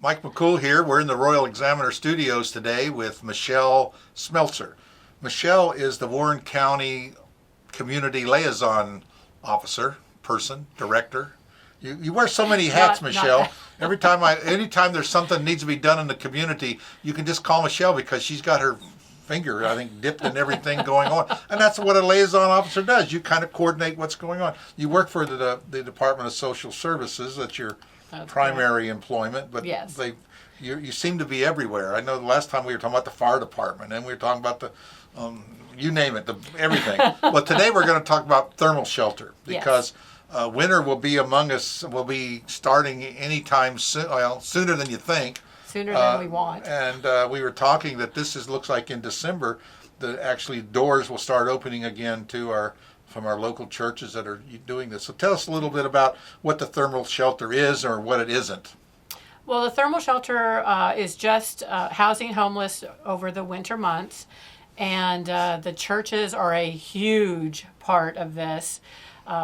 Mike McCool here. We're in the Royal Examiner Studios today with Michelle Smeltzer. Michelle is the Warren County Community Liaison Officer, director. You wear so many hats, Michelle. Anytime there's something that needs to be done in the community, you can just call Michelle because she's got her finger, I think, dipped in everything going on. And that's what a liaison officer does. You kind of coordinate what's going on. You work for the Department of Social Services. That's your primary employment, but yes. You seem to be everywhere. I know the last time we were talking about the fire department, and we were talking about the, you name it, everything. But today we're going to talk about thermal shelter because winter will be among us. Will be starting anytime soon. Well, sooner than you think. Sooner than we want. And we were talking that looks like in December, actually doors will start opening again from our local churches that are doing this. So tell us a little bit about what the thermal shelter is or what it isn't. Well, the thermal shelter is just housing homeless over the winter months, and the churches are a huge part of this.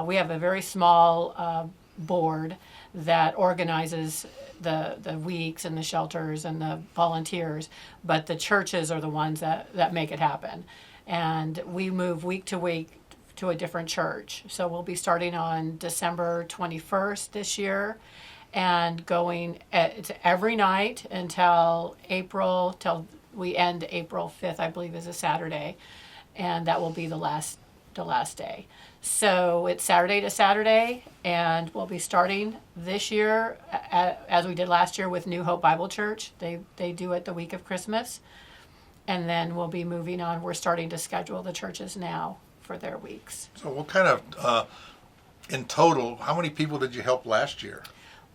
We have a very small board that organizes the weeks and the shelters and the volunteers, but the churches are the ones that make it happen. And we move week to week to a different church. So we'll be starting on December 21st this year and going it's every night until we end April 5th, I believe is a Saturday. And that will be the last day. So it's Saturday to Saturday, and we'll be starting this year, as we did last year with New Hope Bible Church. They do it the week of Christmas, and then we'll be moving on. We're starting to schedule the churches now for their weeks. So what kind of, in total, how many people did you help last year?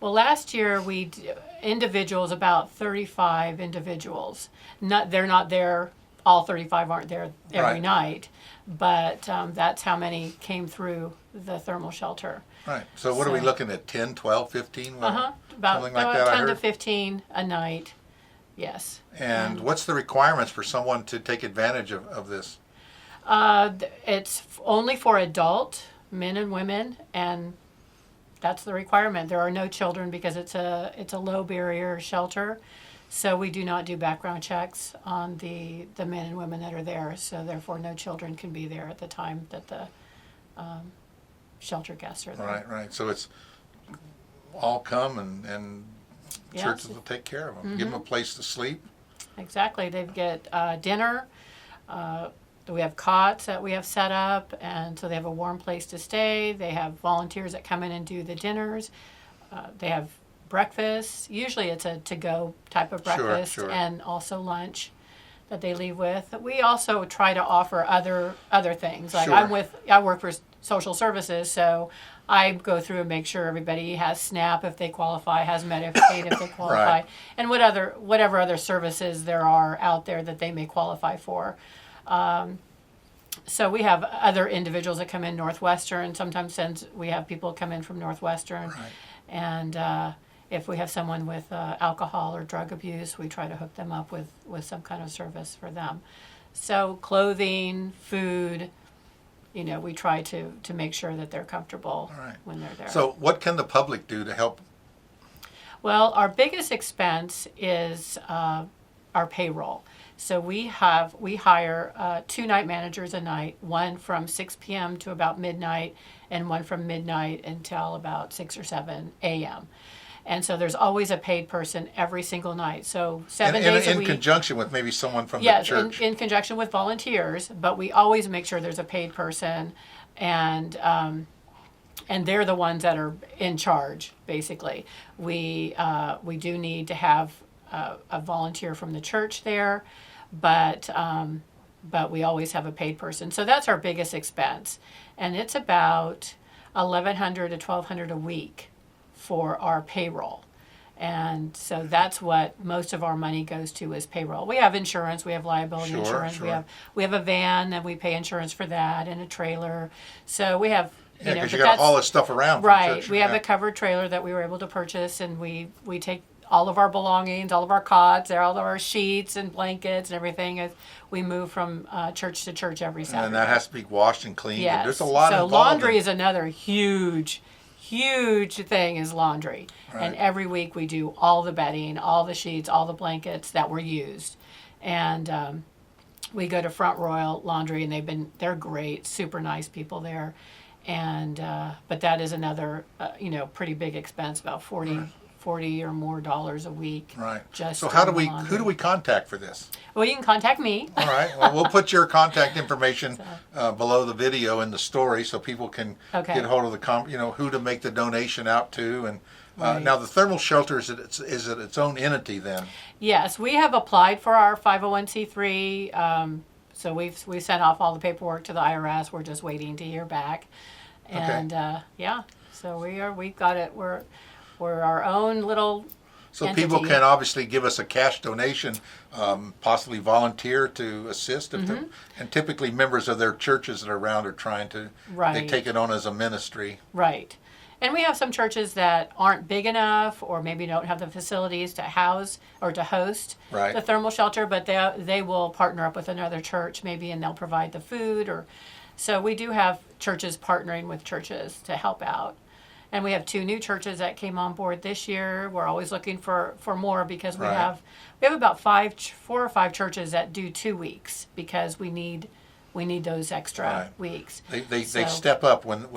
Well, last year about 35 individuals. They're not there. All 35 aren't there every night, but that's how many came through the thermal shelter. Right. So what are we looking at, 10, 12, 15? About something like that, 10 to 15 a night, yes. And what's the requirements for someone to take advantage of this? It's only for adult men and women, and that's the requirement. There are no children because it's a low barrier shelter. So we do not do background checks on the men and women that are there. So therefore, no children can be there at the time that the shelter guests are there. Right. So it's all come and churches will take care of them. Mm-hmm. Give them a place to sleep. Exactly. They get dinner. We have cots that we have set up, and so they have a warm place to stay. They have volunteers that come in and do the dinners. They have breakfast. Usually it's a to-go type of breakfast, sure. And also lunch that they leave with. We also try to offer other things. Like sure. I work for social services, so I go through and make sure everybody has SNAP if they qualify, has Medicaid if they qualify, right. And whatever other services there are out there that they may qualify for. So we have other individuals that come in Northwestern. Sometimes we have people come in from Northwestern, right. And if we have someone with alcohol or drug abuse, we try to hook them up with some kind of service for them. So clothing, food, we try to make sure that they're comfortable when they're there. So what can the public do to help? Well, our biggest expense is our payroll. So we hire 2 night managers a night, one from 6 p.m. to about midnight, and one from midnight until about 6 or 7 a.m. And so there's always a paid person every single night. So 7 days a week. In conjunction with maybe someone from the church. Yes, in conjunction with volunteers, but we always make sure there's a paid person, and they're the ones that are in charge, basically. We do need to have a volunteer from the church there, but we always have a paid person. So that's our biggest expense, and it's about $1,100 to $1,200 a week for our payroll. And so that's what most of our money goes to is payroll. We have insurance, we have liability insurance, sure. we have a van and we pay insurance for that, and a trailer. So we have because you got to haul this stuff around. Right. We have a covered trailer that we were able to purchase, and we take all of our belongings, all of our cots, all of our sheets and blankets and everything as we move from church to church every Saturday. And that has to be washed and cleaned. Yes. There's a lot so involved. Laundry is another huge huge thing is laundry. Right. And every week we do all the bedding, all the sheets, all the blankets that were used. And we go to Front Royal Laundry, and they're great, super nice people there. And but that is another pretty big expense, about 40 or more dollars a week. Right. Just So on the who do we contact for this? Well, you can contact me. All right. Well, we'll put your contact information below the video in the story, so people can Okay. get hold of who to make the donation out to. And Right. now the thermal shelter is it its own entity then? Yes, we have applied for our 501c3. So we've sent off all the paperwork to the IRS. We're just waiting to hear back. And so we've got it. We're our own little So entity. people can obviously give us a cash donation, possibly volunteer to assist if they're, and typically members of their churches that are around are trying to. They Right. take it on as a ministry. Right. And we have some churches that aren't big enough, or maybe don't have the facilities to house or to host Right. the thermal shelter, but they will partner up with another church maybe, and they'll provide the food. Or so we do have churches partnering with churches to help out. And we have 2 new churches that came on board this year. We're always looking for more, because we Right. have about 4 or 5 churches that do 2 weeks, because we need those extra Right. weeks. They So- step up when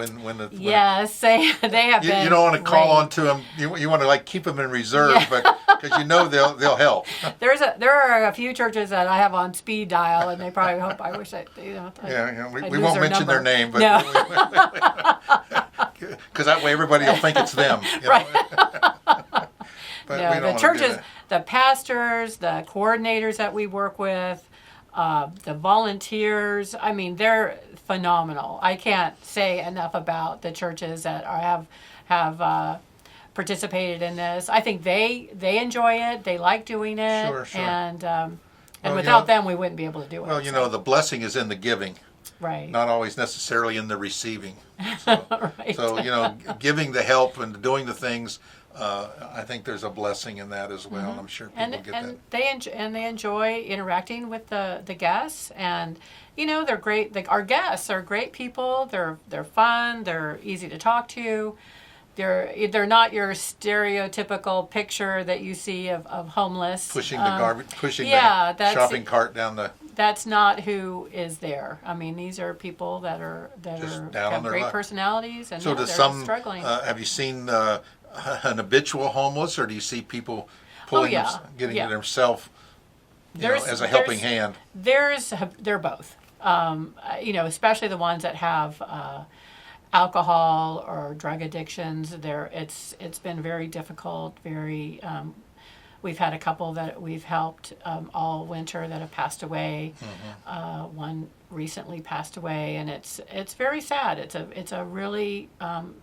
Yes, they have been. you don't want to call great. on to them. You want to keep them in reserve, but because they'll help. There are a few churches that I have on speed dial, and they probably hope. I wish that We I'd we lose won't their mention their number. name, but No. because that way everybody will think it's them. Right. But we No, don't the wanna do churches, that. the pastors, the coordinators that we work with, the volunteers. I mean, they're phenomenal. I can't say enough about the churches that have participated in this. I think they enjoy it. They like doing it. Sure. And Well, without them, we wouldn't be able to do it. Well, so, the blessing is in the giving, right. not always necessarily in the receiving. So, Right. so giving the help and doing the things, I think there's a blessing in that as well. I'm sure people and get that. they enjoy interacting with the guests, and they're great. Our guests are great people. They're fun. They're easy to talk to. They're not your stereotypical picture that you see of homeless Pushing the garbage, pushing yeah, the that's- shopping cart down the. That's not who is there. I mean, these are people that Just down on have their great luck. personalities, and So they're does some? struggling. Have you seen an habitual homeless, or do you see people pulling, yeah, getting yeah. themselves, as a helping hand? They're both. Especially the ones that have alcohol or drug addictions. It's been very difficult. Very. We've had a couple that we've helped all winter that have passed away. One recently passed away, and it's very sad. It's a really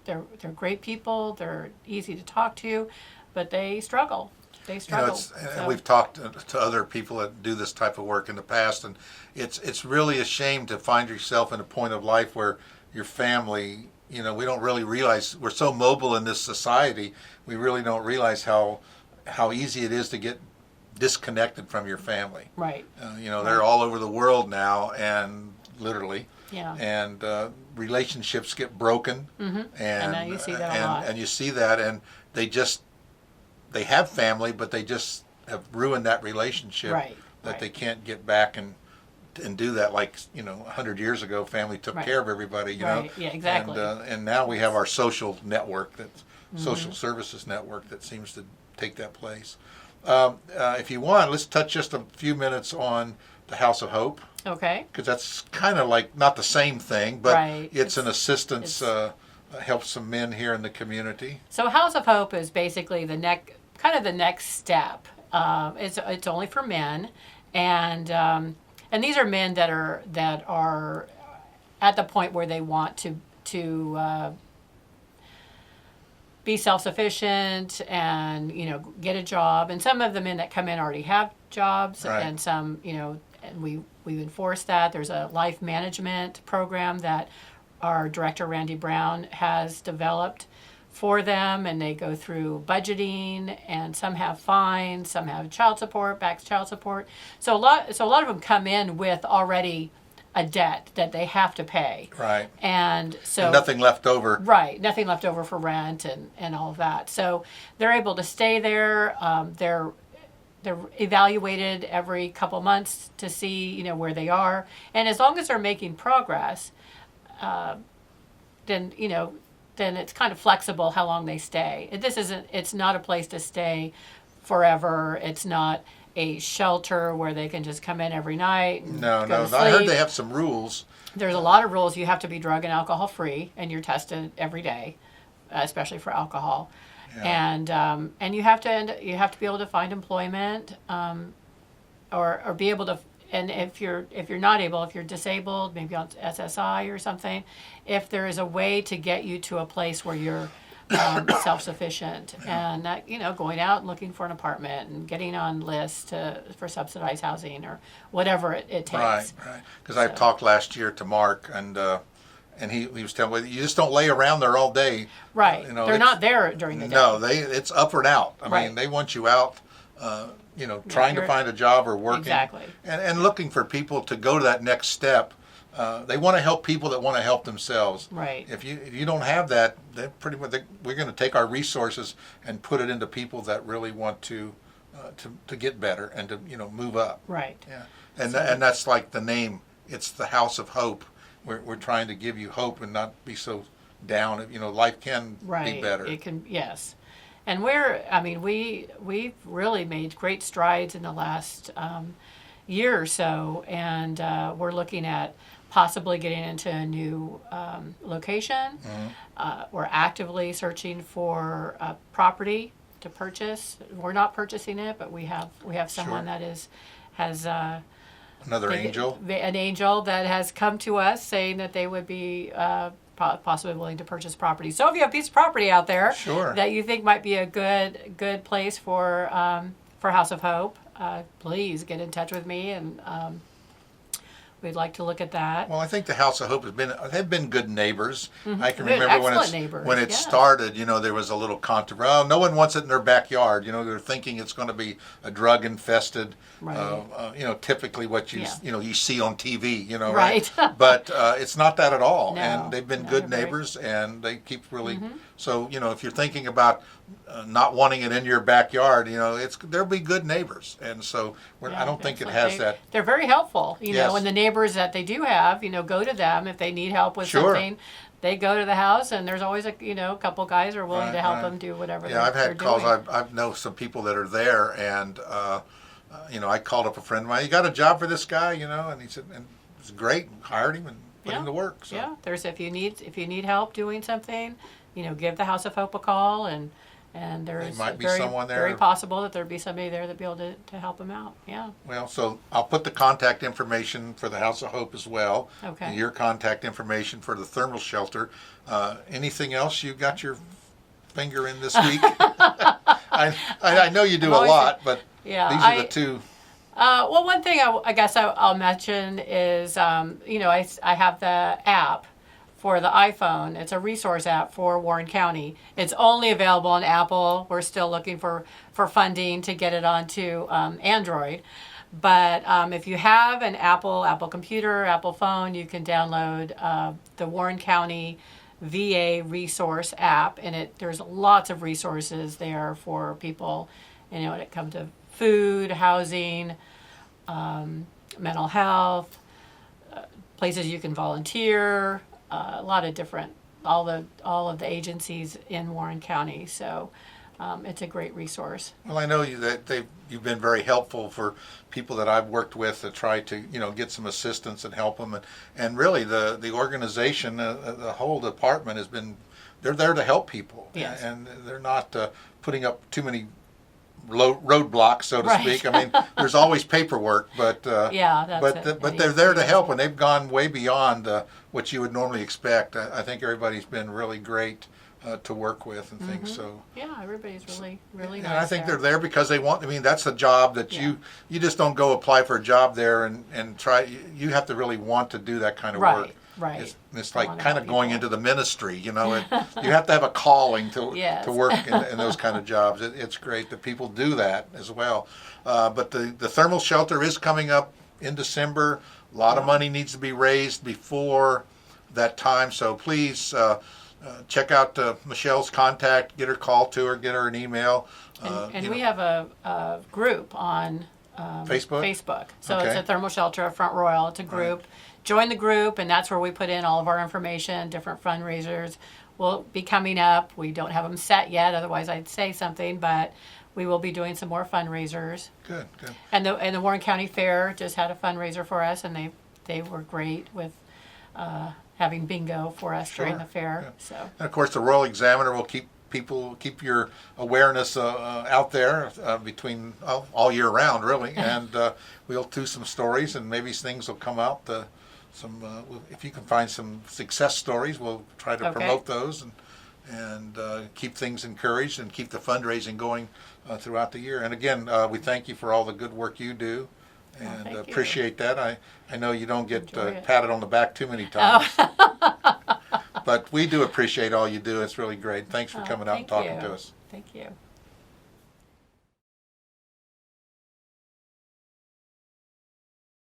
they're great people. They're easy to talk to, but they struggle. They struggle. And So- we've talked to other people that do this type of work in the past, and it's really a shame to find yourself in a point of life where your family, we don't really realize we're so mobile in this society. We really don't realize how easy it is to get disconnected from your family. Right. They're all over the world now, and literally. Yeah. And relationships get broken. And know you see that a lot. And you see that, and they have family, but they just have ruined that relationship. Right, That right. they can't get back and do that like 100 years ago. Family took Right. care of everybody. Right, yeah, exactly. And now we have our social network, Mm-hmm. social services network that seems to take that place. If you want, let's touch just a few minutes on the House of Hope, Okay. because that's kind of like not the same thing, but Right. it's an assistance, helps some men here in the community. So House of Hope is basically the next step. It's only for men, and these are men that are at the point where they want to be self-sufficient and get a job. And some of the men that come in already have jobs, Right. and some and we enforce that. There's a life management program that our director Randy Brown has developed for them, and they go through budgeting, and some have fines, some have child support, back child support. So a lot of them come in with already a debt that they have to pay. Right. And so And nothing left over. right, nothing left over for rent and all of that. So they're able to stay there. They're evaluated every couple months to see, where they are. And as long as they're making progress, then then it's kind of flexible how long they stay. It's not a place to stay forever. It's not a shelter where they can just come in every night and No, go no. to I heard sleep. they have some rules. There's a lot of rules. You have to be drug and alcohol free, and you're tested every day, especially for alcohol. Yeah. And you have to be able to find employment, or be able to. And if you're not able, if you're disabled, maybe on SSI or something, if there is a way to get you to a place where you're self-sufficient, and that going out and looking for an apartment and getting on lists for subsidized housing or whatever it takes. Right, right. Because I talked last year to Mark, and he was telling me, you just don't lay around there all day. Right. You know, They're it's- not there during the day. No, it's up and out. I Right. mean, they want you out, trying to you're- find a job or working. Exactly. And looking for people to go to that next step. They want to help people that want to help themselves. Right. If you don't have that, then pretty much we're going to take our resources and put it into people that really want to get better and to move up. Right. Yeah. And that's like the name. It's the House of Hope. We're trying to give you hope and not be so down. Life can Right. be better. It can, yes. And we've really made great strides in the last year or so, and we're looking at possibly getting into a new location. We're actively searching for a property to purchase. We're not purchasing it, but we have someone Sure. that has Another angel. an angel that has come to us saying that they would be possibly willing to purchase property. So if you have a piece of property out there Sure. that you think might be a good place for House of Hope, please get in touch with me, and we'd like to look at that. Well, I think the House of Hope have been good neighbors. I can Good, remember excellent neighbors, when it yes. started, there was a little controversy. Oh, no one wants it in their backyard. They're thinking it's going to be a drug infested. Right. Typically what you Yeah. you see on TV. Right. But it's not that at all. No. And they've been No, good they're very- neighbors, and they keep really. So if you're thinking about not wanting it in your backyard, there'll be good neighbors, and so Yeah, I don't think it excellent. has that. They're very helpful, Yes. and the neighbors that they do have, go to them if they need help with Sure. something. They go to the house, and there's always a couple guys are willing Right, to help right. them do whatever. Yeah, I've they're had calls. doing. I've know some people that are there, and I called up a friend of mine. You got a job for this guy, and he said, and it was great. Hired him and put him to work. So. Yeah, there's if you need help doing something, give the House of Hope a call, and there's might be very, someone there. very possible that there'd be somebody there that'd be able to help them out. Yeah. Well, so I'll put the contact information for the House of Hope as well. Okay. And your contact information for the thermal shelter. Anything else you got your finger in this week? I know you do a always- lot, but Yeah, these are the two. Well, one thing I guess I'll mention is, I have the app for the iPhone. It's a resource app for Warren County. It's only available on Apple. We're still looking for funding to get it onto Android. But if you have an Apple computer, Apple phone, you can download the Warren County VA resource app, and there's lots of resources there for people, when it comes to food, housing, mental health, places you can volunteer, a lot of different, all of the agencies in Warren County. So it's a great resource. Well, I know you've been very helpful for people that I've worked with to try to get some assistance and help them, and really the organization, the whole department they're there to help people, Yes. and they're not putting up too many roadblocks, so to Right. speak. I mean, there's always paperwork, but Yeah, that's but it. but they're there to help, and they've gone way beyond what you would normally expect. I think everybody's been really great to work with and things. So. Yeah, everybody's really, really nice. And I think there. they're there because they want. I mean, that's a job that Yeah. you just don't go apply for a job there and try. You have to really want to do that kind of work. Right. It's I like wanna kind of help going people. into the ministry. You have to have a calling to Yes. to work in those kind of jobs. It's great that people do that as well. But the thermal shelter is coming up in December. A lot of money needs to be raised before that time, so please check out Michelle's contact, get her call to her, get her an email. And we have a group on Facebook? Facebook. So Okay. it's a thermal shelter of Front Royal. It's a group. Join the group, and that's where we put in all of our information, different fundraisers will be coming up. We don't have them set yet, otherwise I'd say something, but we will be doing some more fundraisers. Good, good. And the Warren County Fair just had a fundraiser for us, and they were great with having bingo for us during Sure. the fair. Yeah. So And of course, the Royal Examiner will keep your awareness out there between all year round, really. And we'll do some stories, and maybe things will come out. If you can find some success stories, we'll try to Okay. promote those and keep things encouraged and keep the fundraising going throughout the year. And again, we thank you for all the good work you do. And thank you. appreciate that. I know you don't get Enjoy it. patted on the back too many times. But we do appreciate all you do. It's really great. Thanks for coming out and thank talking you. to us. Thank you.